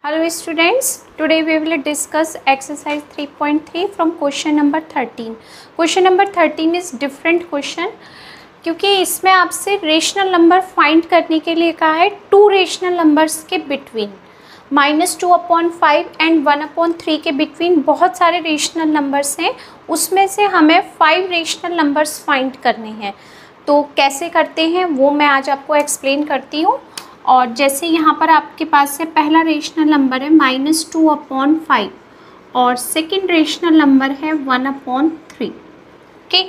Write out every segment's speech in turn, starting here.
Hello students, today we will discuss exercise 3.3 from question number 13. Question number 13 is different question क्योंकि इसमें आपसे rational number find करने के लिए कहा है टू रेशनल नंबर्स के बिटवीन -2/5 एंड 1/3 के बिटवीन बहुत सारे रेशनल नंबर्स हैं, उसमें से हमें 5 रेशनल नंबर्स फाइंड करने हैं। तो कैसे करते हैं वो मैं आज आपको एक्सप्लेन करती हूँ। और जैसे यहाँ पर आपके पास है पहला रेशनल नंबर है -2/5 और सेकंड रेशनल नंबर है 1/3। ओके,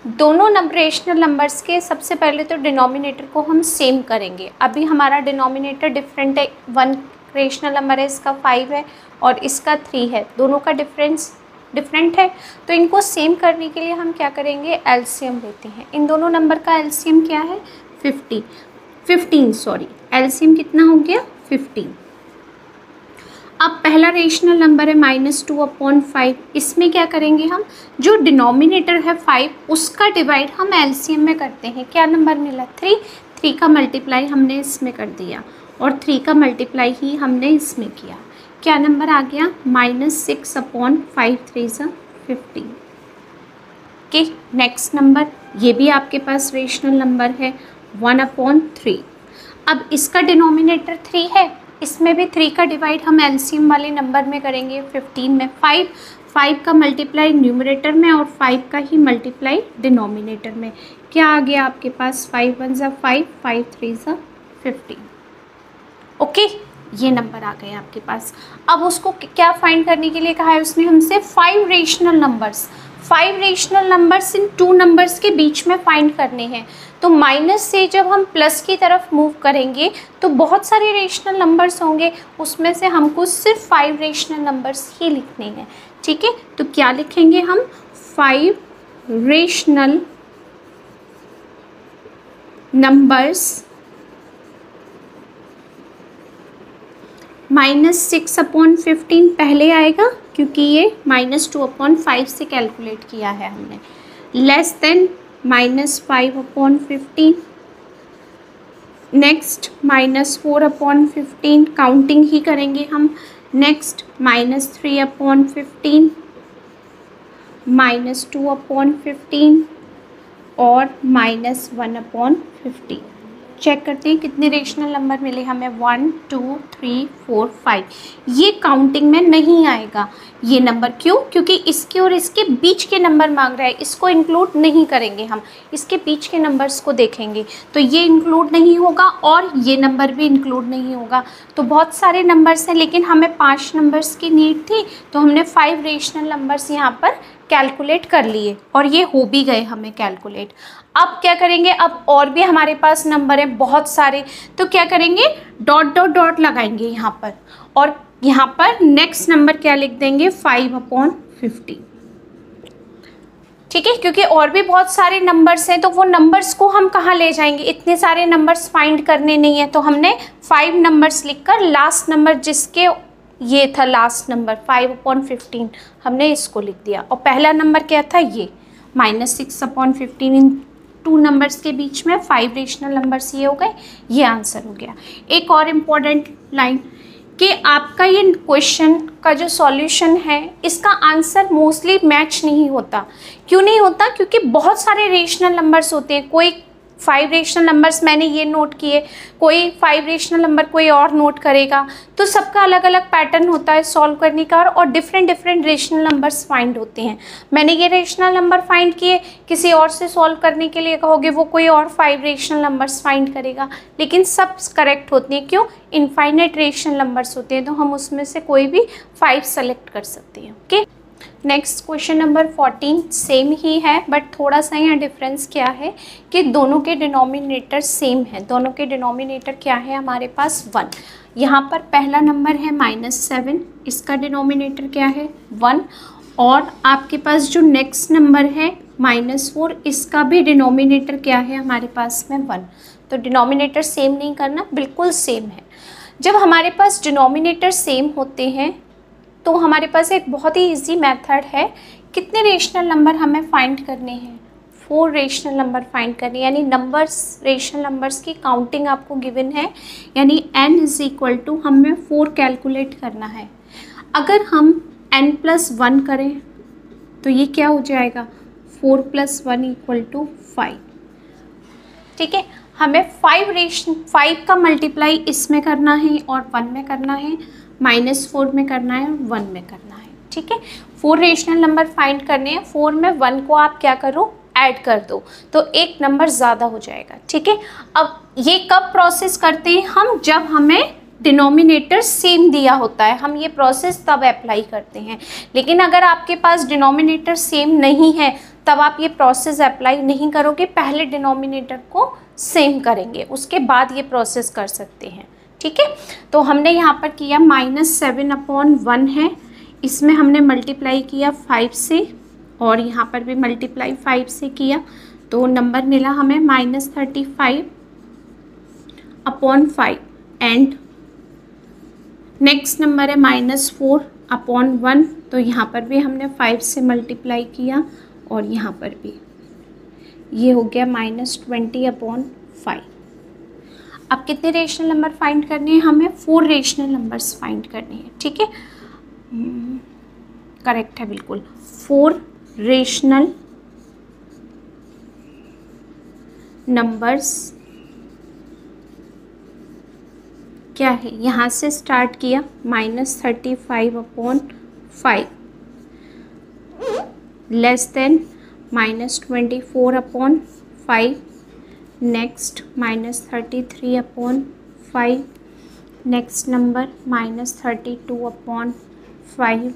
दोनों रेशनल नंबर्स के सबसे पहले तो डिनोमिनेटर को हम सेम करेंगे। अभी हमारा डिनोमिनेटर डिफरेंट है, 1 रेशनल नंबर है इसका 5 है और इसका 3 है, दोनों का डिफरेंस डिफरेंट है। तो इनको सेम करने के लिए हम क्या करेंगे, एलसीएम लेते हैं। इन दोनों नंबर का एलसीएम क्या है, 15 एलसीएम कितना हो गया, 15। अब पहला रेशनल नंबर है -2/5, इसमें क्या करेंगे हम, जो डिनोमिनेटर है 5 उसका डिवाइड हम एलसीएम में करते हैं। क्या नंबर मिला, 3 का मल्टीप्लाई हमने इसमें कर दिया और 3 का मल्टीप्लाई ही हमने इसमें किया। क्या नंबर आ गया, -6/5 3 × 15। ओके, नेक्स्ट नंबर, ये भी आपके पास रेशनल नंबर है 1/3। अब इसका डिनोमिनेटर 3 है, इसमें भी 3 का डिवाइड हम एलसीएम वाले नंबर में करेंगे। 15 में 5 का मल्टीप्लाई न्यूमरेटर में और 5 का ही मल्टीप्लाई डिनोमिनेटर में। क्या आ गया आपके पास, 5 1 × 5, 5 3 × 15। ओके, ये नंबर आ गए आपके पास। अब उसको क्या फाइंड करने के लिए कहा है, उसने हमसे 5 रेशनल नंबर्स इन 2 नंबर्स के बीच में फाइंड करने हैं। तो माइनस से जब हम प्लस की तरफ मूव करेंगे तो बहुत सारे रेशनल नंबर्स होंगे, उसमें से हमको सिर्फ 5 रेशनल नंबर्स ही लिखने हैं। ठीक है, तो क्या लिखेंगे हम, 5 रेशनल नंबर्स -6/15 पहले आएगा क्योंकि ये -2/5 से कैलकुलेट किया है हमने, लेस देन -5/15, नेक्स्ट -4/15, काउंटिंग ही करेंगे हम, नेक्स्ट -3/15, -2/15 और -1/15। चेक करते हैं कितने रेशनल नंबर मिले हमें, 1 2 3 4 5। ये काउंटिंग में नहीं आएगा ये नंबर, क्यों, क्योंकि इसके और इसके बीच के नंबर मांग रहा है, इसको इंक्लूड नहीं करेंगे हम, इसके बीच के नंबर्स को देखेंगे तो ये इंक्लूड नहीं होगा और ये नंबर भी इंक्लूड नहीं होगा। तो बहुत सारे नंबर्स हैं लेकिन हमें 5 नंबर्स की नीड थी, तो हमने 5 रेशनल नंबर्स यहाँ पर कैलकुलेट कर लिए और ये हो भी गए हमें कैलकुलेट। अब क्या करेंगे, अब और भी हमारे पास नंबर है बहुत सारे, तो क्या करेंगे, डॉट डॉट डॉट लगाएंगे यहाँ पर और यहाँ पर नेक्स्ट नंबर क्या लिख देंगे, 5/50। ठीक है, क्योंकि और भी बहुत सारे नंबर्स हैं तो वो नंबर्स को हम कहाँ ले जाएंगे, इतने सारे नंबर्स फाइंड करने नहीं है। तो हमने 5 नंबर्स लिखकर लास्ट नंबर जिसके ये था लास्ट नंबर 5/15 हमने इसको लिख दिया और पहला नंबर क्या था, ये -6/15। इन 2 नंबर्स के बीच में 5 रेशनल नंबर्स ये हो गए, ये आंसर हो गया। एक और इम्पॉर्टेंट लाइन कि आपका ये क्वेश्चन का जो सॉल्यूशन है इसका आंसर मोस्टली मैच नहीं होता। क्यों नहीं होता, क्योंकि बहुत सारे रेशनल नंबर्स होते हैं। कोई 5 रेशनल नंबर्स मैंने ये नोट किए, कोई 5 रेशनल नंबर कोई और नोट करेगा, तो सबका अलग अलग पैटर्न होता है सॉल्व करने का और डिफरेंट रेशनल नंबर्स फाइंड होते हैं। मैंने ये रेशनल नंबर फाइंड किए, किसी और से सॉल्व करने के लिए कहोगे वो कोई और 5 रेशनल नंबर्स फाइंड करेगा, लेकिन सब करेक्ट होते हैं। क्यों, इनफाइनाइट रेशनल नंबर्स होते हैं तो हम उसमें से कोई भी 5 सेलेक्ट कर सकते हैं। Okay, next question number 14 same ही है बट थोड़ा सा यहाँ डिफरेंस क्या है कि दोनों के डिनोमिनेटर सेम है। दोनों के डिनोमिनेटर क्या है हमारे पास, 1। यहाँ पर पहला नंबर है -7, इसका डिनोमिनेटर क्या है, 1। और आपके पास जो नेक्स्ट नंबर है -4, इसका भी डिनोमिनेटर क्या है हमारे पास में, 1। तो डिनोमिनेटर सेम नहीं करना, बिल्कुल सेम है। जब हमारे पास डिनोमिनेटर सेम होते हैं तो हमारे पास एक बहुत ही इजी मेथड है, कितने रेशनल नंबर हमें फाइंड करने हैं, 4 रेशनल नंबर फाइंड करने, यानी नंबर्स, रेशनल नंबर्स की काउंटिंग आपको गिवन है, यानी n इज इक्वल टू हमें 4 कैलकुलेट करना है। अगर हम n+1 करें तो ये क्या हो जाएगा, 4 + 1 = 5। ठीक है, हमें 5 का मल्टीप्लाई इसमें करना है और 1 में करना है, -4 में करना है और 1 में करना है। ठीक है, 4 रेशनल नंबर फाइंड करने हैं, 4 में 1 को आप क्या करो, ऐड कर दो, तो एक नंबर ज़्यादा हो जाएगा। ठीक है, अब ये कब प्रोसेस करते हैं हम, जब हमें डिनोमिनेटर सेम दिया होता है, हम ये प्रोसेस तब अप्लाई करते हैं। लेकिन अगर आपके पास डिनोमिनेटर सेम नहीं है तब आप ये प्रोसेस अप्लाई नहीं करोगे, पहले डिनोमिनेटर को सेम करेंगे, उसके बाद ये प्रोसेस कर सकते हैं। ठीक है, तो हमने यहाँ पर किया -7/1 है, इसमें हमने मल्टीप्लाई किया 5 से और यहाँ पर भी मल्टीप्लाई 5 से किया, तो नंबर मिला हमें -35/5 एंड नेक्स्ट नंबर है -4/1, तो यहाँ पर भी हमने 5 से मल्टीप्लाई किया और यहाँ पर भी ये हो गया -20/5। अब कितने रेशनल नंबर फाइंड करने हैं, हमें 4 रेशनल नंबर्स फाइंड करने हैं। ठीक है, करेक्ट है बिल्कुल, 4 रेशनल नंबर्स क्या है, यहाँ से स्टार्ट किया -35/5 less than -24/5, next -33/5, next number -32/5,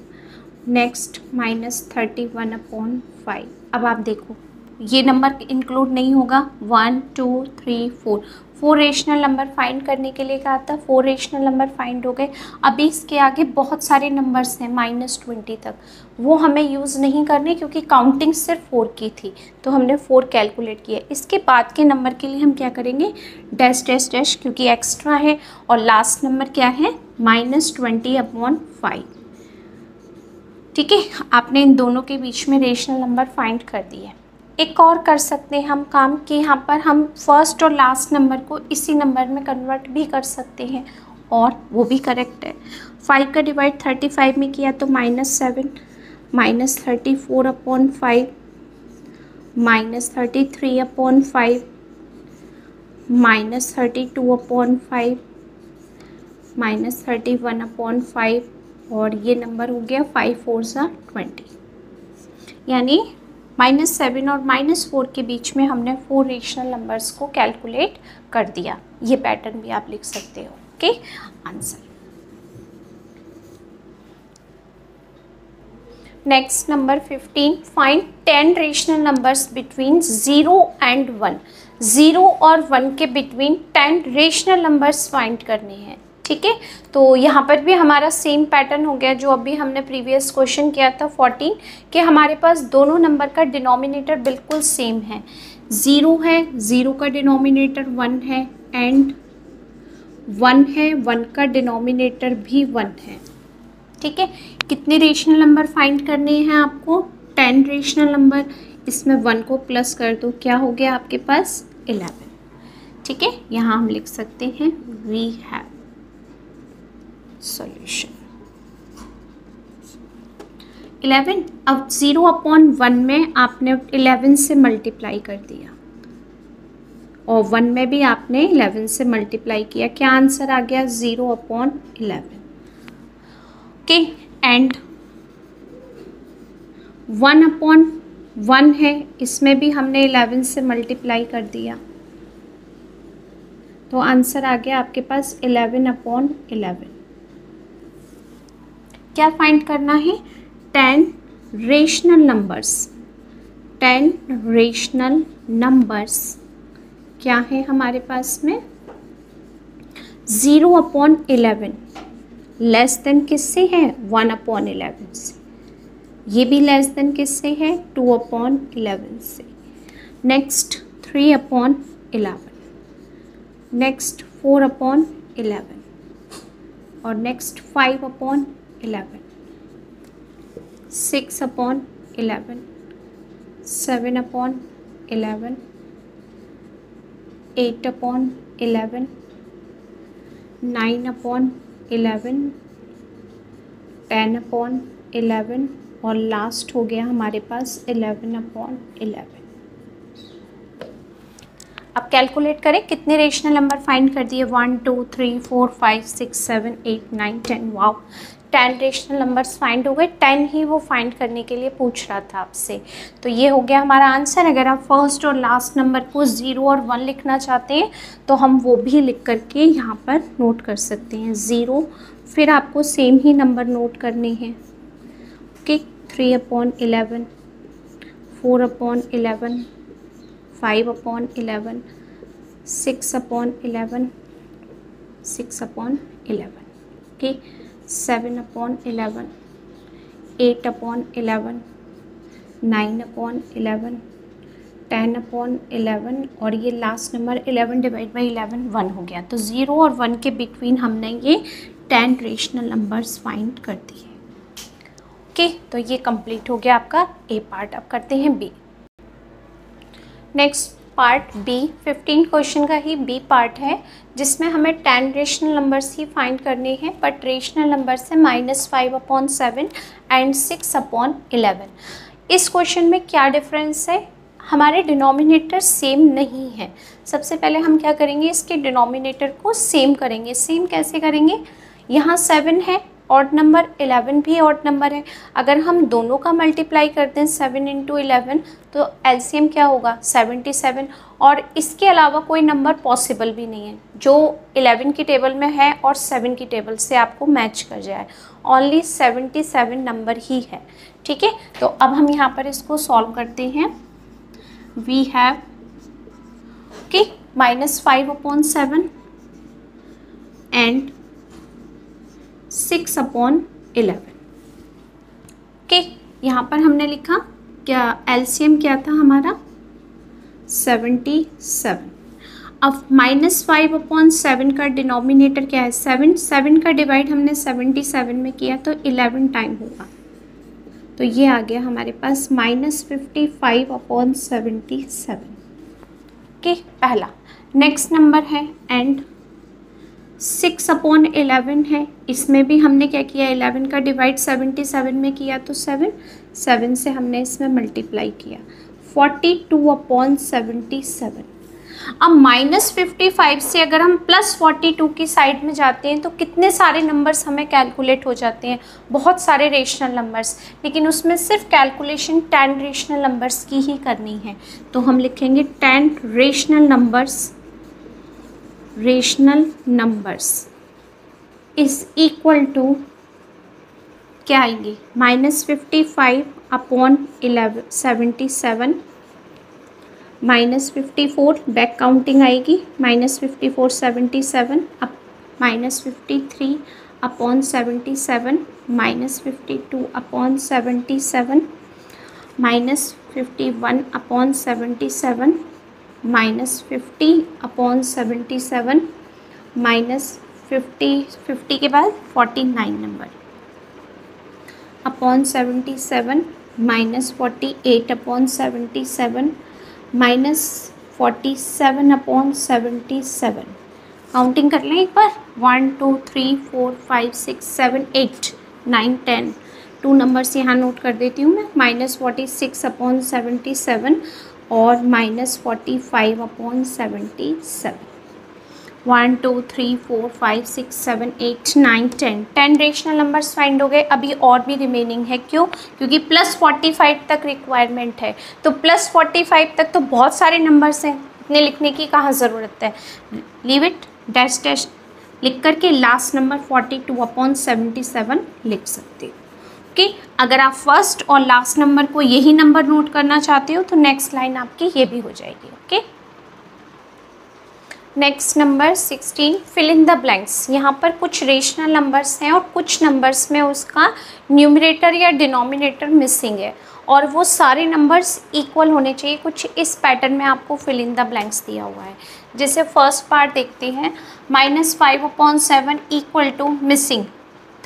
next -31/5। अब आप देखो ये नंबर इंक्लूड नहीं होगा, 1 2 3 4 रेशनल नंबर फाइंड करने के लिए कहा था, 4 रेशनल नंबर फाइंड हो गए। अभी इसके आगे बहुत सारे नंबर्स हैं -20 तक, वो हमें यूज़ नहीं करने क्योंकि काउंटिंग सिर्फ 4 की थी, तो हमने 4 कैलकुलेट किया। इसके बाद के नंबर के लिए हम क्या करेंगे, डैश डैश डैश, क्योंकि एक्स्ट्रा है, और लास्ट नंबर क्या है, -20/5। ठीक है, आपने इन दोनों के बीच में रेशनल नंबर फाइंड कर दिए। एक और कर सकते हैं हम काम कि यहाँ पर हम फर्स्ट और लास्ट नंबर को इसी नंबर में कन्वर्ट भी कर सकते हैं, और वो भी करेक्ट है। 5 का डिवाइड 35 में किया तो -7, -34/5, -33/5, -32/5, -31/5, और ये नंबर हो गया 5 4 20, यानी -7 और -4 के बीच में हमने 4 रेशनल नंबर्स को कैलकुलेट कर दिया। ये पैटर्न भी आप लिख सकते हो। Okay, answer. Next number 15, find 10 rational numbers between 0 and 1। 0 और 1 के बिटवीन 10 रेशनल नंबर्स फाइंड करने हैं। ठीक है, तो यहाँ पर भी हमारा सेम पैटर्न हो गया जो अभी हमने प्रीवियस क्वेश्चन किया था 14, कि हमारे पास दोनों नंबर का डिनोमिनेटर बिल्कुल सेम है। 0 है, 0 का डिनोमिनेटर 1 है, एंड 1 है, 1 का डिनोमिनेटर भी 1 है। ठीक है, कितने रेशनल नंबर फाइंड करने हैं आपको, 10 रेशनल नंबर, इसमें 1 को प्लस कर दो, क्या हो गया आपके पास 11। ठीक है, यहाँ हम लिख सकते हैं वी हैव सॉल्यूशन 11। अब 0/1 में आपने 11 से मल्टीप्लाई कर दिया और 1 में भी आपने 11 से मल्टीप्लाई किया, क्या आंसर आ गया 0/11। ओके, एंड 1/1 है, इसमें भी हमने 11 से मल्टीप्लाई कर दिया, तो आंसर आ गया आपके पास 11/11। क्या फाइंड करना है, 10 रेशनल नंबर्स। 10 रेशनल नंबर्स क्या है हमारे पास में, 0/11 लेस देन किससे है, 1/11 से। ये भी लेस देन किससे है, 2/11 से। नेक्स्ट 3/11, नेक्स्ट 4/11, और नेक्स्ट 5/11, 6/11, 7/11, 11, 8 upon 11, 9 upon 11, 10 upon 11 और लास्ट हो गया हमारे पास 11 अपॉन 11। अब कैलकुलेट करें कितने रेशनल नंबर फाइंड कर दिए। 1 2 3 4 5 6 7 8 9 10। वाओ, 10 रेशनल नंबर्स फाइंड हो गए। 10 ही वो फाइंड करने के लिए पूछ रहा था आपसे। तो ये हो गया हमारा आंसर। अगर आप फर्स्ट और लास्ट नंबर को 0 और 1 लिखना चाहते हैं तो हम वो भी लिख करके यहाँ पर नोट कर सकते हैं। 0, फिर आपको सेम ही नंबर नोट करने हैं। Okay, 3 upon 11, 4 upon 11, 5 upon 11, 6 upon 11, 6 upon 11, okay, 7 upon 11, 8 upon 11, 9 upon 11, 10 upon 11 और ये लास्ट नंबर 11 डिवाइड बाई 11 1 हो गया। तो 0 और 1 के बिटवीन हमने ये 10 रेशनल नंबर्स फाइंड कर दिए। ओके, तो ये कंप्लीट हो गया आपका ए पार्ट। अब करते हैं B. Next part B 15 question का ही बी पार्ट है, जिसमें हमें 10 रेशनल नंबर्स ही फाइंड करने हैं, बट रेशनल नंबर्स है -5 अपॉन 7 एंड 6 अपॉन 11। इस क्वेश्चन में क्या डिफरेंस है, हमारे डिनोमिनेटर सेम नहीं है। सबसे पहले हम क्या करेंगे, इसके डिनोमिनेटर को सेम करेंगे। सेम कैसे करेंगे, यहाँ 7 है, ऑड नंबर, 11 भी ऑड नंबर है। अगर हम दोनों का मल्टीप्लाई करते हैं 7 इंटू 11 तो एलसीएम क्या होगा 77। और इसके अलावा कोई नंबर पॉसिबल भी नहीं है जो 11 की टेबल में है और 7 की टेबल से आपको मैच कर जाए। ओनली 77 नंबर ही है। ठीक है, तो अब हम यहाँ पर इसको सॉल्व करते हैं। वी हैव कि -5 अपॉन 7 एंड 6 अपॉन 11। ओके, यहाँ पर हमने लिखा क्या, एलसीएम क्या था हमारा 77। अब -5 अपॉन 7 का डिनोमिनेटर क्या है 7। 7 का डिवाइड हमने 77 में किया तो 11 टाइम होगा। तो ये आ गया हमारे पास -55 अपॉन 77। ओके, पहला। नेक्स्ट नंबर है एंड 6 अपॉन 11 है। इसमें भी हमने क्या किया, 11 का डिवाइड 77 में किया तो 7 से हमने इसमें मल्टीप्लाई किया। 42 अपॉन 77। अब -55 से अगर हम +42 की साइड में जाते हैं तो कितने सारे नंबर्स हमें कैलकुलेट हो जाते हैं, बहुत सारे रेशनल नंबर्स। लेकिन उसमें सिर्फ कैलकुलेशन 10 रेशनल नंबर्स की ही करनी है। तो हम लिखेंगे 10 rational numbers is equal to क्या आएंगे, -55 अपॉन 77 -54 बैक काउंटिंग आएगी, -54 77 अब -53 अपॉन 77 -52 अपॉन 77 -51 अपॉन 77 -50 अपॉन 77 -50 के बाद 49 number upon 77 -48 upon 77 -47 upon 77। Counting कर लें एक बार, 1 2 3 4 5 6 7 8 9 10। 2 नंबर्स यहाँ नोट कर देती हूँ मैं, -46 अपॉन 77 और -45 अपॉन 77। 1 2 3 4 5 6 7 8 9 10। 10 रेशनल नंबर्स फाइंड हो गए। अभी और भी रिमेनिंग है, क्यों, क्योंकि +45 तक रिक्वायरमेंट है। तो +45 तक तो बहुत सारे नंबर्स हैं, इतने लिखने की कहाँ ज़रूरत है। लीव इट, डैश डैश लिख करके लास्ट नंबर 42 अपॉन 77 लिख सकते हो। ओके, अगर आप फर्स्ट और लास्ट नंबर को यही नंबर नोट करना चाहते हो तो नेक्स्ट लाइन आपकी ये भी हो जाएगी। Okay, next number 16, fill in the blanks. यहाँ पर कुछ रेशनल नंबर्स हैं और कुछ नंबर्स में उसका न्यूमरेटर या डिनोमिनेटर मिसिंग है और वो सारे नंबर्स इक्वल होने चाहिए। कुछ इस पैटर्न में आपको फिल इन द ब्लैंक्स दिया हुआ है। जैसे फर्स्ट पार्ट देखते हैं, -5 upon 7 equal to missing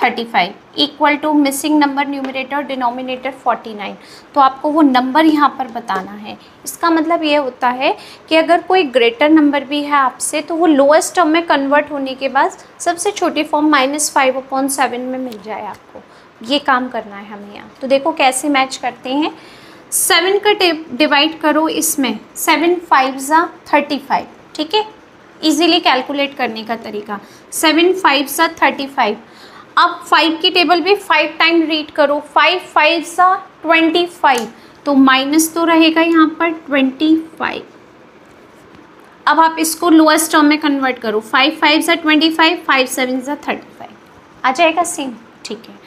35 equal to missing number numerator denominator 49। तो आपको वो नंबर यहाँ पर बताना है। इसका मतलब ये होता है कि अगर कोई ग्रेटर नंबर भी है आपसे तो वो लोएस्ट टर्म में कन्वर्ट होने के बाद सबसे छोटी फॉर्म -5/7 में मिल जाए आपको। ये काम करना है हमें यहाँ। तो देखो कैसे मैच करते हैं। 7 का डिवाइड करो इसमें, 7 5 ज़ा 35, ठीक है, इजीली कैलकुलेट करने का तरीका। 7 5 ज़ा 35। अब 5 की टेबल भी 5 टाइम रीड करो, 5 5 ज़ा 25, तो माइनस तो रहेगा यहाँ पर 25। अब आप इसको लोएस्ट टर्म में कन्वर्ट करो, 5 5 ज़ा 25, 5 7 ज़ा 35, आ जाएगा सेम, ठीक है।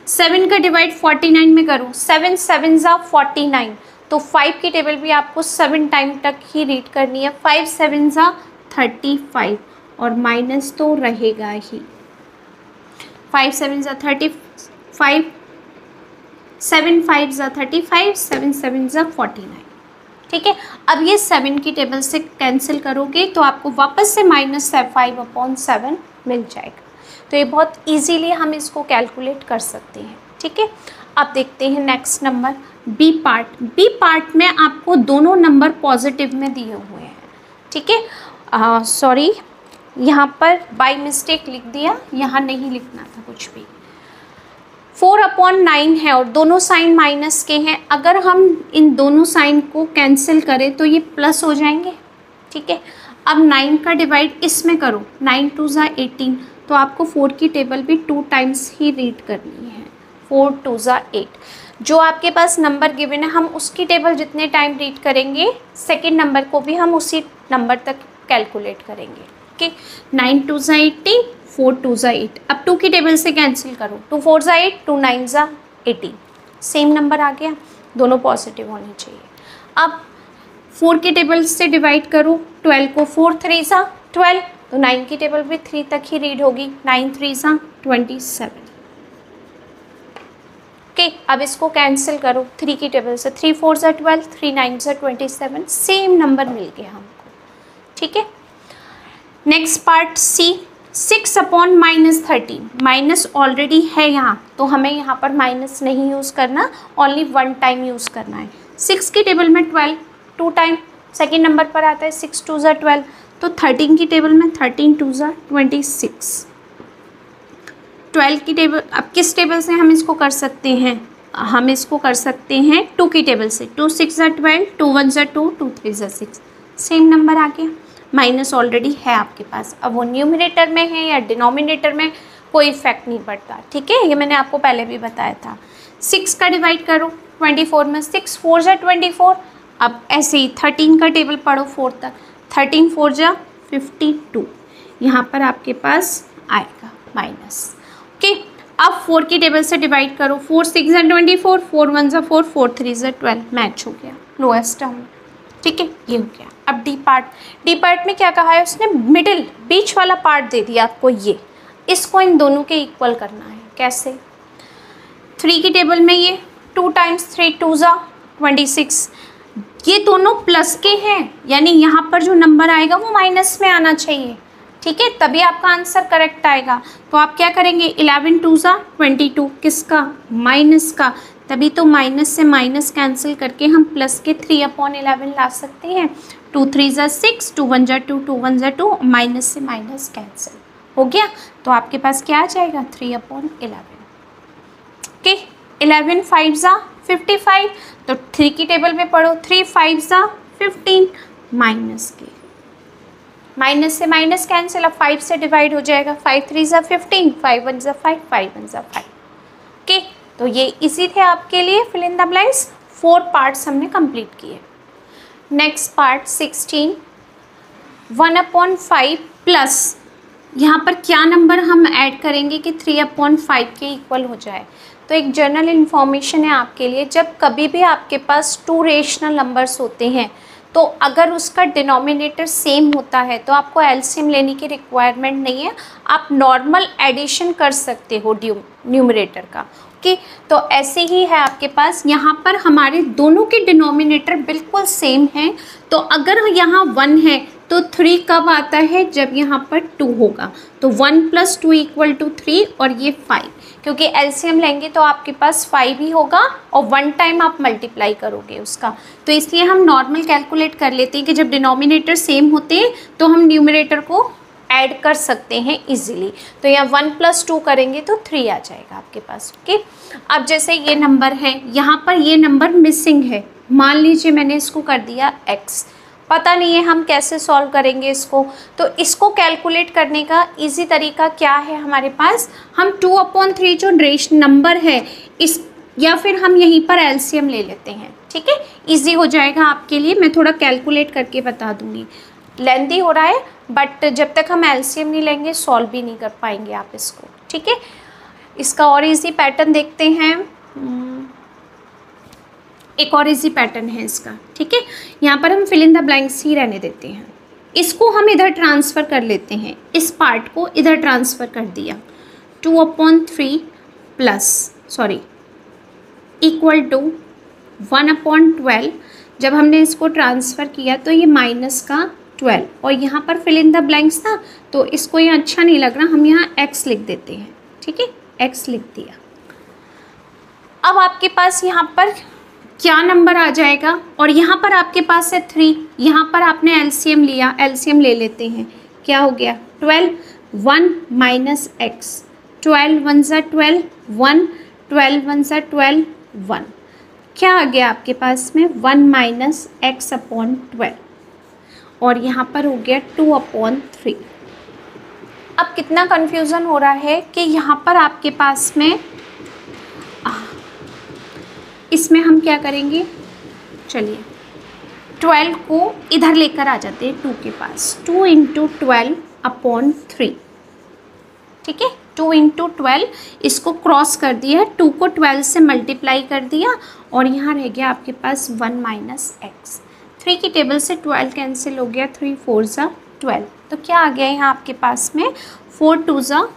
7 का डिवाइड 49 में करो, 7 7 ज़ा 49, तो 5 की टेबल भी आपको 7 टाइम तक ही रीड करनी है, 5 7 ज़ा 35 और माइनस तो रहेगा ही। 5 7 ज़ा 35, 7 5 ज़ा 35, 7 7 ज़ा 49, ठीक है। अब ये 7 की टेबल से कैंसिल करोगे तो आपको वापस से -5/7 मिल जाएगा। तो ये बहुत इजीली हम इसको कैलकुलेट कर सकते हैं, ठीक है। अब देखते हैं next number B part. B part में आपको दोनों नंबर पॉजिटिव में दिए हुए हैं, ठीक है। सॉरी, यहाँ पर बाय मिस्टेक लिख दिया, यहाँ नहीं लिखना था कुछ भी। 4/9 है और दोनों साइन माइनस के हैं। अगर हम इन दोनों साइन को कैंसिल करें तो ये प्लस हो जाएंगे, ठीक है। अब 9 का डिवाइड इसमें करो, 9 2 ज़ा 18, तो आपको 4 की टेबल भी 2 टाइम्स ही रीड करनी है, 4 2 ज़ा 8। जो आपके पास नंबर गिवन है हम उसकी टेबल जितने टाइम रीड करेंगे सेकेंड नंबर को भी हम उसी नंबर तक कैलकुलेट करेंगे, ओके। 9 2 ज़ा 18, 4 2 ज़ा 8। अब 2 की टेबल से कैंसिल करो, 2 4 ज़ा 8, 2 9 ज़ा 18, सेम नंबर आ गया, दोनों पॉजिटिव होने चाहिए। अब 4 की टेबल से डिवाइड करो, 12 को 4 3 ज़ा 12, तो 9 की टेबल भी 3 तक ही रीड होगी, 9 3 ज़ा 27, ओके। अब इसको कैंसिल करो 3 की टेबल से, 3 4 ज़ा 12, 3 9 ज़ा 27, सेम नंबर मिल गया हमको, ठीक है। Next part C, 6/-13, minus already है यहाँ तो हमें यहाँ पर माइनस नहीं यूज़ करना, ओनली 1 टाइम यूज़ करना है। 6 की टेबल में 12 2 टाइम, सेकेंड नंबर पर आता है 6 2 ज़ा 12, तो 13 की टेबल में 13 2 ज़ा 26। 12 की टेबल, अब किस टेबल से हम इसको कर सकते हैं, हम इसको कर सकते हैं 2 की टेबल से, 2 6 ज़ा 12, 2 1 ज़ा 2, 2 3 ज़ा 6, सेम नंबर आ गया। माइनस ऑलरेडी है आपके पास, अब वो न्यूमरेटर में है या डिनोमिनेटर में कोई इफेक्ट नहीं पड़ता, ठीक है। ये मैंने आपको पहले भी बताया था। 6 का डिवाइड करो 24 में, 6 4 ज़ा 24। अब ऐसे ही 13 का टेबल पढ़ो 4 तक, 13 4 ज़ा 52, यहाँ पर आपके पास आएगा माइनस, ओके। अब 4 की टेबल से डिवाइड करो, 4 6 ज़ा 24, 4 1 ज़ा 4, 4 3 ज़ा 12, मैच हो गया लोएस्ट टर्म, ठीक है, ये हो गया। अब डी पार्ट, डी पार्ट में क्या कहा है उसने, मिडिल बीच वाला पार्ट दे दिया आपको, ये इसको इन दोनों के इक्वल करना है। कैसे, 3 की टेबल में ये 2 टाइम्स 3 2 ज़ा 26, ये दोनों प्लस के हैं, यानी यहाँ पर जो नंबर आएगा वो माइनस में आना चाहिए, ठीक है, तभी आपका आंसर करेक्ट आएगा। तो आप क्या करेंगे, 11 2 ज़ा 22, किसका, माइनस का, तभी तो माइनस से माइनस कैंसिल करके हम प्लस के 3/11 ला सकते हैं। 2 3 ज़ा 6, 2 1 ज़ा 2, 2 1 ज़ा 2, माइनस से माइनस कैंसिल हो गया, तो आपके पास क्या आ जाएगा 3/11, ओके। 11 5 ज़ा 55, तो 3 की टेबल में पढ़ो, 3 5 ज़ा 15, माइनस के, माइनस से माइनस कैंसिल, अब 5 से डिवाइड हो जाएगा, 5 3 ज़ा 15, 5 1 ज़ा 5, 5 1 ज़ा 5, ओके। तो ये इजी थे आपके लिए fill in the blanks. 4 parts हमने कंप्लीट किए। नेक्स्ट पार्ट 16, 1/5 प्लस, यहाँ पर क्या नंबर हम ऐड करेंगे कि 3/5 के इक्वल हो जाए। तो एक जनरल इन्फॉर्मेशन है आपके लिए, जब कभी भी आपके पास 2 रेशनल नंबर्स होते हैं तो अगर उसका डिनोमिनेटर सेम होता है तो आपको एलसीएम लेने की रिक्वायरमेंट नहीं है, आप नॉर्मल एडिशन कर सकते हो न्यूमरेटर का, ओके। तो ऐसे ही है आपके पास, यहाँ पर हमारे दोनों के डिनोमिनेटर बिल्कुल सेम हैं, तो अगर यहाँ 1 है तो 3 कब आता है, जब यहाँ पर 2 होगा, तो 1 + 2 = 3 और ये 5, क्योंकि एलसीएम लेंगे तो आपके पास 5 ही होगा और 1 टाइम आप मल्टीप्लाई करोगे उसका, तो इसलिए हम नॉर्मल कैलकुलेट कर लेते हैं कि जब डिनोमिनेटर सेम होते हैं तो हम न्यूमरेटर को ऐड कर सकते हैं इजीली। तो यहाँ 1 + 2 करेंगे तो 3 आ जाएगा आपके पास। ओके, अब जैसे ये नंबर है, यहाँ पर ये नंबर मिसिंग है, मान लीजिए मैंने इसको कर दिया x, पता नहीं है हम कैसे सॉल्व करेंगे इसको। तो इसको कैलकुलेट करने का इजी तरीका क्या है हमारे पास, हम 2/3 जो रेशनल नंबर है इस, या फिर हम यहीं पर एलसीएम ले लेते हैं। ठीक है, इजी हो जाएगा आपके लिए। मैं थोड़ा कैलकुलेट करके बता दूंगी, लेंथी हो रहा है बट जब तक हम एलसीएम नहीं लेंगे सॉल्व भी नहीं कर पाएंगे आप इसको। ठीक है, इसका और इजी पैटर्न देखते हैं, एक और इजी पैटर्न है इसका। ठीक है, यहाँ पर हम फिल इन द ब्लैंक्स ही रहने देते हैं, इसको हम इधर ट्रांसफ़र कर लेते हैं, इस पार्ट को इधर ट्रांसफ़र कर दिया, 2/3 इक्वल टू 1/12। जब हमने इसको ट्रांसफ़र किया तो ये माइनस का 12 और यहाँ पर फिल इन द ब्लैंक्स था तो इसको ये अच्छा नहीं लग रहा, हम यहाँ x लिख देते हैं। ठीक है, x लिख दिया। अब आपके पास यहाँ पर क्या नंबर आ जाएगा, और यहाँ पर आपके पास है 3, यहाँ पर आपने एलसीएम लिया, एलसीएम ले लेते हैं, क्या हो गया 12, 1 माइनस x, 12 1 ज़ा 12, 1, 12 1 ज़ा 12, 1, क्या आ गया आपके पास में 1 माइनस x/12 और यहाँ पर हो गया 2/3। अब कितना कन्फ्यूज़न हो रहा है कि यहाँ पर आपके पास में इसमें हम क्या करेंगे, चलिए 12 को इधर लेकर आ जाते हैं 2 के पास, 2 × 12/3। ठीक है, 2 × 12 इसको क्रॉस कर दिया, 2 को 12 से मल्टीप्लाई कर दिया और यहाँ रह गया आपके पास 1 माइनस x। 3 की टेबल से 12 कैंसिल हो गया, 3 4 ज़ा 12, तो क्या आ गया यहाँ आपके पास में 4 2 ज़ा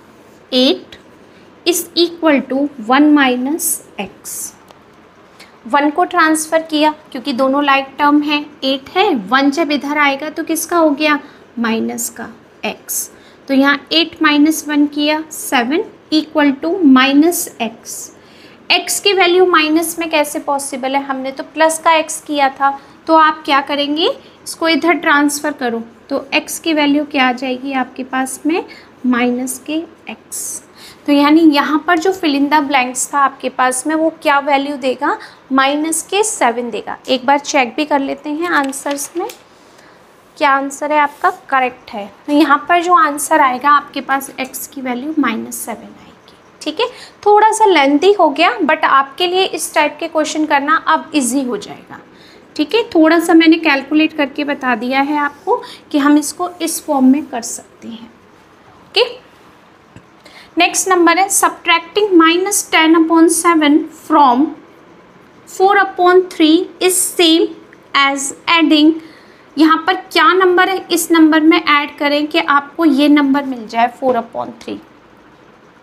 8 इस इक्वल टू 1 माइनस x। 1 को ट्रांसफ़र किया क्योंकि दोनों लाइक टर्म है, 8 है, 1 जब इधर आएगा तो किसका हो गया माइनस का x, तो यहाँ 8 माइनस 1 किया 7 equal to minus x। x की वैल्यू माइनस में कैसे पॉसिबल है, हमने तो प्लस का x किया था, तो आप क्या करेंगे इसको इधर ट्रांसफ़र करो तो x की वैल्यू क्या आ जाएगी आपके पास में माइनस के x। तो यानी यहाँ पर जो फिल इन द ब्लैंक्स था आपके पास में वो क्या वैल्यू देगा, माइनस के 7 देगा। एक बार चेक भी कर लेते हैं आंसर्स में क्या आंसर है आपका करेक्ट है। तो यहाँ पर जो आंसर आएगा आपके पास x की वैल्यू -7 आएगी। ठीक है, थोड़ा सा लेंथी हो गया बट आपके लिए इस टाइप के क्वेश्चन करना अब इजी हो जाएगा। ठीक है, थोड़ा सा मैंने कैलकुलेट करके बता दिया है आपको कि हम इसको इस फॉर्म में कर सकते हैं। ओके, नेक्स्ट नंबर है subtracting -10/7 from 4/3 is same as adding. यहाँ पर क्या नंबर है, इस नंबर में ऐड करें कि आपको ये नंबर मिल जाए 4/3।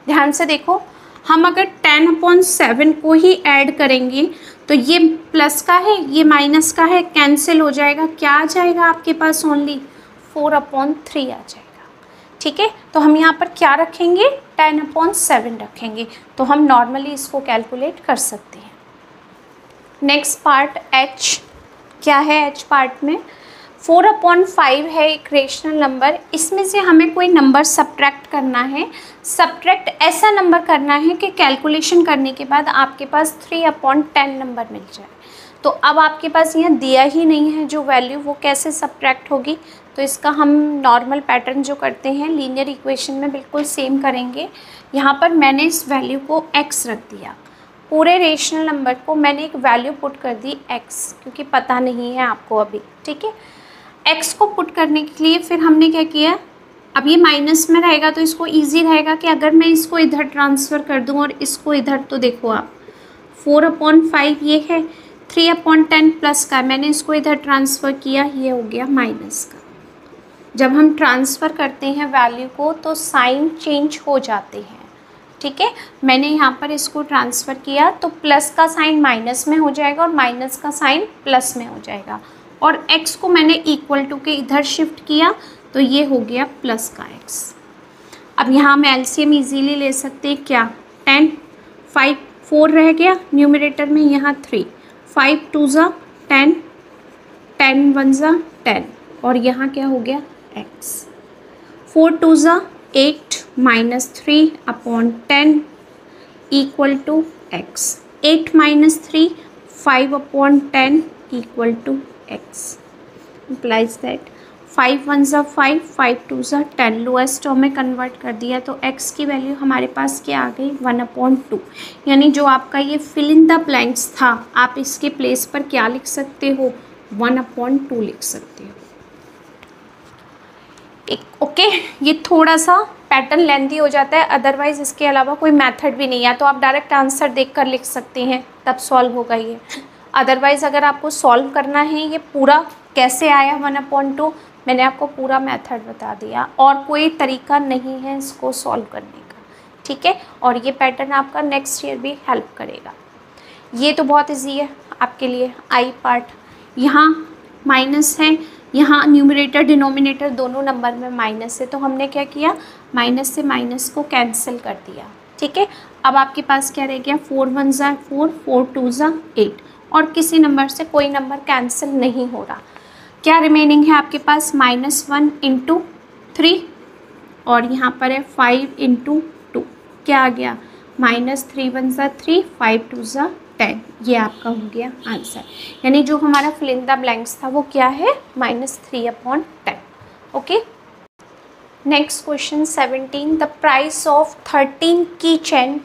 ध्यान से देखो, हम अगर 10/7 को ही ऐड करेंगे तो ये प्लस का है, ये माइनस का है, कैंसिल हो जाएगा, क्या आ जाएगा आपके पास ओनली 4/3 आ जाएगा। ठीक है, तो हम यहाँ पर क्या रखेंगे 10/7 रखेंगे, तो हम नॉर्मली इसको कैलकुलेट कर सकते हैं। नेक्स्ट पार्ट h, क्या है h पार्ट में 4/5 है एक रेशनल नंबर, इसमें से हमें कोई नंबर सब्ट्रैक्ट करना है। सब्ट्रैक्ट ऐसा नंबर करना है कि कैलकुलेशन करने के बाद आपके पास 3/10 नंबर मिल जाए। तो अब आपके पास यहाँ दिया ही नहीं है जो वैल्यू, वो कैसे सब्ट्रैक्ट होगी, तो इसका हम नॉर्मल पैटर्न जो करते हैं लीनियर इक्वेशन में बिल्कुल सेम करेंगे। यहाँ पर मैंने इस वैल्यू को x रख दिया, पूरे रेशनल नंबर को मैंने एक वैल्यू पुट कर दी x, क्योंकि पता नहीं है आपको अभी। ठीक है, x को पुट करने के लिए फिर हमने क्या किया, अब ये माइनस में रहेगा तो इसको इजी रहेगा कि अगर मैं इसको इधर ट्रांसफ़र कर दूं और इसको इधर, तो देखो आप 4/5 ये है, 3/10 प्लस का मैंने इसको इधर ट्रांसफ़र किया, ये हो गया माइनस का। जब हम ट्रांसफ़र करते हैं वैल्यू को तो साइन चेंज हो जाते हैं। ठीक है, मैंने यहाँ पर इसको ट्रांसफ़र किया तो प्लस का साइन माइनस में हो जाएगा और माइनस का साइन प्लस में हो जाएगा, और x को मैंने इक्वल टू के इधर शिफ्ट किया तो ये हो गया प्लस का x। अब यहाँ हम एलसीएम इजीली ले सकते हैं, क्या 10, 5 4 रह गया न्यूमरेटर में, यहाँ 3, 5 2 ज़ा 10, 10 1 ज़ा 10 और यहाँ क्या हो गया x, 4 2 ज़ा 8 minus 3 upon 10 equal to x, 8 minus 3 5 upon 10 equal to x, implies that 5 1 ज़ा 5, 5 2 ज़ा 10, लोएस्ट टर्म में कन्वर्ट कर दिया तो x की वैल्यू हमारे पास क्या आ गई 1/2। यानी जो आपका ये फिल इन द ब्लैंक्स था आप इसके प्लेस पर क्या लिख सकते हो 1/2 लिख सकते हो। ओके ये थोड़ा सा पैटर्न लेंथी हो जाता है, अदरवाइज इसके अलावा कोई मेथड भी नहीं है, तो आप डायरेक्ट आंसर देखकर लिख सकते हैं तब सॉल्व होगा ये। अदरवाइज़ अगर आपको सॉल्व करना है ये पूरा कैसे आया 1/2, मैंने आपको पूरा मेथड बता दिया और कोई तरीका नहीं है इसको सॉल्व करने का, ठीक है। और ये पैटर्न आपका नेक्स्ट ईयर भी हेल्प करेगा। ये तो बहुत इजी है आपके लिए, आई पार्ट। यहाँ माइनस है, यहाँ न्यूमरेटर डिनोमिनेटर दोनों नंबर में माइनस है, तो हमने क्या किया माइनस से माइनस को कैंसिल कर दिया, ठीक है। अब आपके पास क्या रह गया 4 1 ज़ा 4, 4 2 ज़ा 8 और किसी नंबर से कोई नंबर कैंसिल नहीं हो रहा। क्या रिमेनिंग है आपके पास -1 × 3 और यहाँ पर है 5 × 2, क्या आ गया -3 1 ज़ा 3, 5 2 ज़ा 10, ये आपका हो गया आंसर। यानी जो हमारा फिल इन द ब्लैंक्स था वो क्या है -3/10। Okay next question 17, the price of 13 की चेन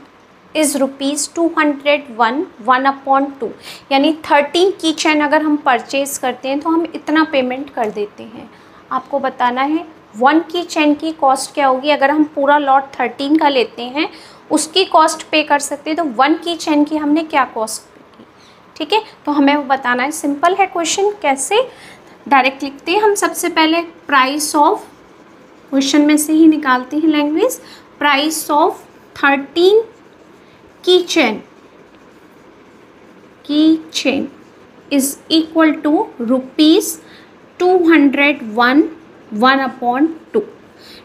इज़ ₹201 1/2। यानी 13 की चेन अगर हम परचेज़ करते हैं तो हम इतना पेमेंट कर देते हैं। आपको बताना है 1 की चेन की कॉस्ट क्या होगी। अगर हम पूरा लॉट 13 का लेते हैं उसकी कॉस्ट पे कर सकते हैं, तो 1 की चेन की हमने क्या कॉस्ट पे की, ठीक है। तो हमें वो बताना है, सिंपल है क्वेश्चन। कैसे डायरेक्ट लिखते हैं हम, सबसे पहले प्राइस ऑफ, क्वेश्चन में से ही निकालते हैं लैंग्वेज, प्राइस ऑफ 13 की चेन इज इक्वल टू ₹201 1/2।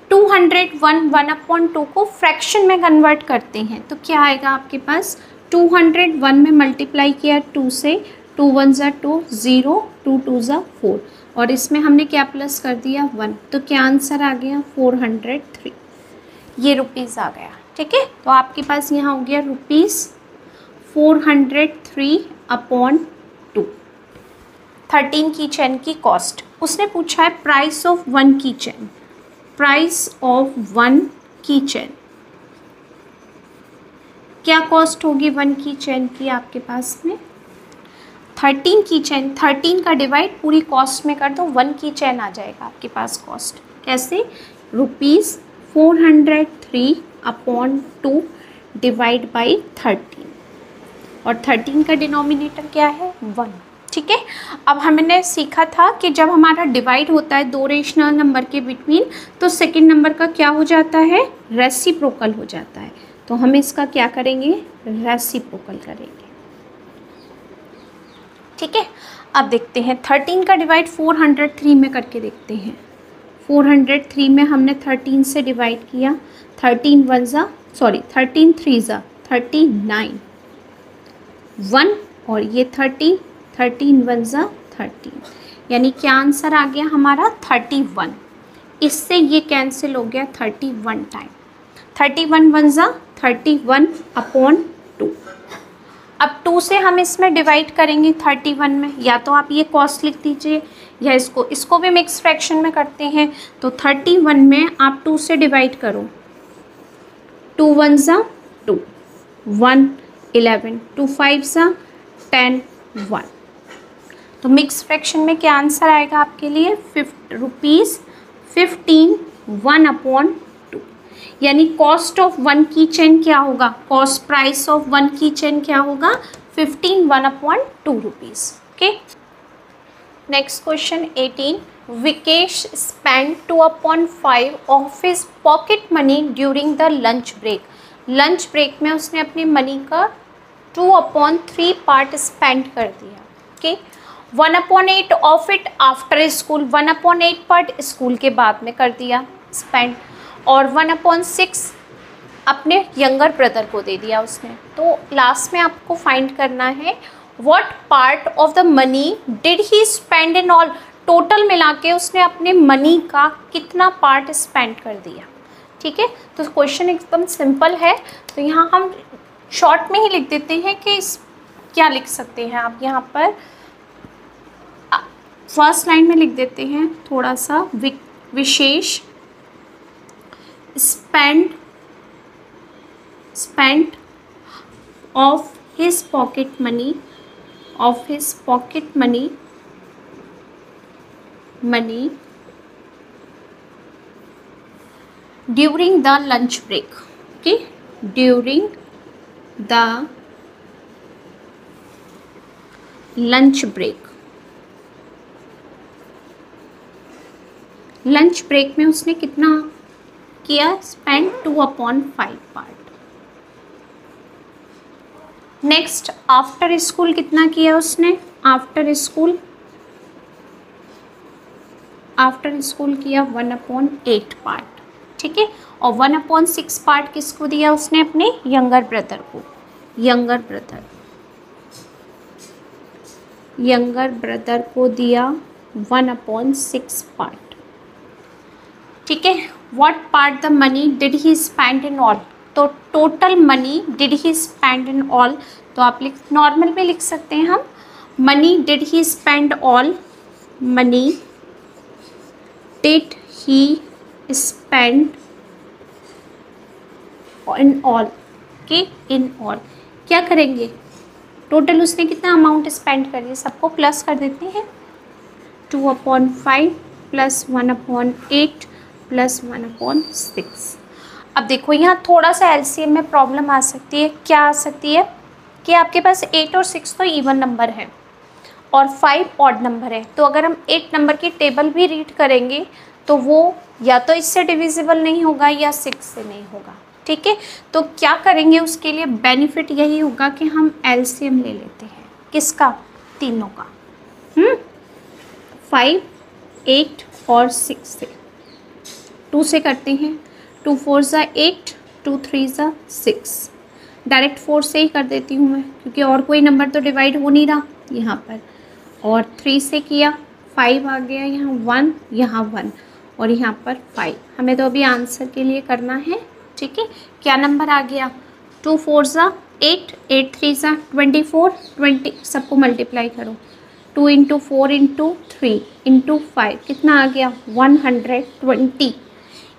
201 1/2 को फ्रैक्शन में कन्वर्ट करते हैं तो क्या आएगा आपके पास 201 में मल्टीप्लाई किया 2 से, 2 1 ज़ा 2 0, 2 2 ज़ा 4 और इसमें हमने क्या प्लस कर दिया 1, तो क्या आंसर आ गया 403, ये रुपीज़ आ गया, ठीक है। तो आपके पास यहाँ हो गया ₹403/2 13 की चेन की कॉस्ट। उसने पूछा है प्राइस ऑफ 1 की चेन, प्राइस ऑफ 1 की चेन क्या कॉस्ट होगी 1 की चेन की आपके पास में 13 की चेन, 13 का डिवाइड पूरी कॉस्ट में कर दो, 1 की चेन आ जाएगा आपके पास कॉस्ट। कैसे ₹403/2 डिवाइड बाई 13 और 13 का डिनोमिनेटर क्या है 1, ठीक है। अब हमने सीखा था कि जब हमारा डिवाइड होता है दो रेशनल नंबर के बिटवीन तो सेकंड नंबर का क्या हो जाता है रेसिप्रोकल हो जाता है, तो हम इसका क्या करेंगे रेसिप्रोकल करेंगे, ठीक है। अब देखते हैं 13 का डिवाइड 403 में करके देखते हैं। 403 में हमने 13 से डिवाइड किया, 13 3 ज़ा 39 1 और ये 13 1 ज़ा 13, यानी क्या आंसर आ गया हमारा 31। इससे ये कैंसिल हो गया 31 टाइम, 31 1 ज़ा 31/2। अब 2 से हम इसमें डिवाइड करेंगे 31 में, या तो आप ये कॉस्ट लिख दीजिए या इसको भी मिक्स फ्रैक्शन में करते हैं, तो 31 में आप 2 से डिवाइड करो, 2 1 ज़ा 2 1 11, 2 5 ज़ा 10 1, तो मिक्स फ्रैक्शन में क्या आंसर आएगा आपके लिए ₹15 1/2। यानी कॉस्ट ऑफ 1 की चेन क्या होगा, कॉस्ट प्राइस ऑफ 1 की चेन क्या होगा 15 1/2 rupees. Okay next question 18, Vikesh spend 2/5 of his pocket money during the lunch break. Lunch break में उसने अपने मनी का 2/3 पार्ट स्पेंड कर दिया, okay. 1/8 of it after school, 1/8 part school के बाद में कर दिया स्पेंड, और 1/6 अपने यंगर ब्रदर को दे दिया उसने। तो लास्ट में आपको फाइंड करना है what part of the money did he spend in all, total मिला के उसने अपने मनी का कितना पार्ट स्पेंड कर दिया। ठीक है, तो क्वेश्चन एकदम सिंपल है। तो यहाँ हम शॉर्ट में ही लिख देते हैं कि क्या लिख सकते हैं आप यहाँ पर, फर्स्ट लाइन में लिख देते हैं थोड़ा सा विशेष spent of his pocket money during the lunch break. Okay, during the lunch break में उसने कितना किया, spend 2/5 part. Next after school कितना किया उसने, आफ्टर स्कूल किया 1/8 पार्ट। ठीक है, और 1/6 पार्ट किसको दिया उसने, अपने यंगर ब्रदर को। यंगर ब्रदर को दिया 1/6 पार्ट। ठीक है, what part the money did he spend in all, तो total money did he spend in all, तो आप नॉर्मल में लिख सकते हैं हम, money did he spend all, money did he spend in all के, इन ऑल क्या करेंगे, टोटल उसने कितना अमाउंट स्पेंड करिए, सबको प्लस कर देते हैं, 2/5 प्लस 1/8 प्लस 1/6। अब देखो यहाँ थोड़ा सा एलसीएम में प्रॉब्लम आ सकती है। क्या आ सकती है कि आपके पास 8 और 6 तो इवन नंबर है और 5 ऑड नंबर है, तो अगर हम 8 नंबर की टेबल भी रीड करेंगे तो वो या तो इससे डिविजिबल नहीं होगा या 6 से नहीं होगा। ठीक है, तो क्या करेंगे उसके लिए, बेनिफिट यही होगा कि हम एलसीएम ले लेते हैं, किसका, तीनों का, 5, 8 और 6 से। 2 से करते हैं, 2 4 ज़ा 8, 2 3 ज़ा 6, डायरेक्ट 4 से ही कर देती हूँ मैं, क्योंकि और कोई नंबर तो डिवाइड हो नहीं रहा यहाँ पर। और 3 से किया, 5 आ गया, यहाँ 1, यहाँ 1 और यहाँ पर 5। हमें तो अभी आंसर के लिए करना है। ठीक है, क्या नंबर आ गया, 2 4 ज़ा 8, 8 3 ज़ा 24, 20 सबको मल्टीप्लाई करो, 2 × 4 × 3 × 5 कितना आ गया, 120।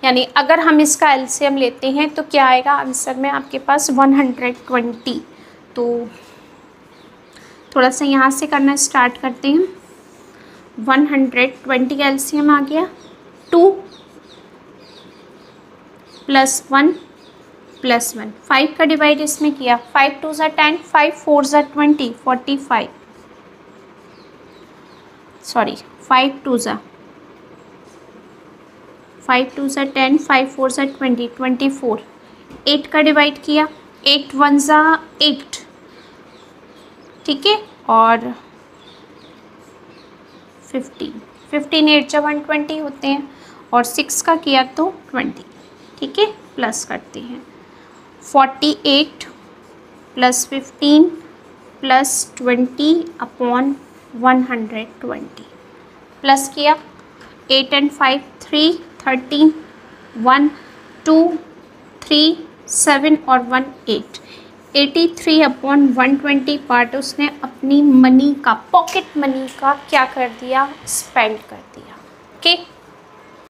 यानी अगर हम इसका एलसीएम लेते हैं तो क्या आएगा आंसर में आपके पास, 120। तो थोड़ा सा यहाँ से करना स्टार्ट करते हैं। 120 का एलसीएम आ गया, 2 + 1 + 1, 5 का डिवाइड इसमें किया, 5 2 ज़ा 10, 5 4 ज़ा 20, 45, सॉरी 5 2 ज़ा 10, 5 4 ज़ा 20, 24। 8 का डिवाइड किया, 8 1 ज़ा 8। ठीक है, और 15 8 ज़ा 120 होते हैं, और 6 का किया तो 20। ठीक है, प्लस करते हैं, 48 + 15 + 20/120 प्लस किया, 8 and 5 3 13, 1 2 3 7 और 1 8, 83/120 पार्ट उसने अपनी मनी का, पॉकेट मनी का क्या कर दिया, स्पेंड कर दिया। ओके,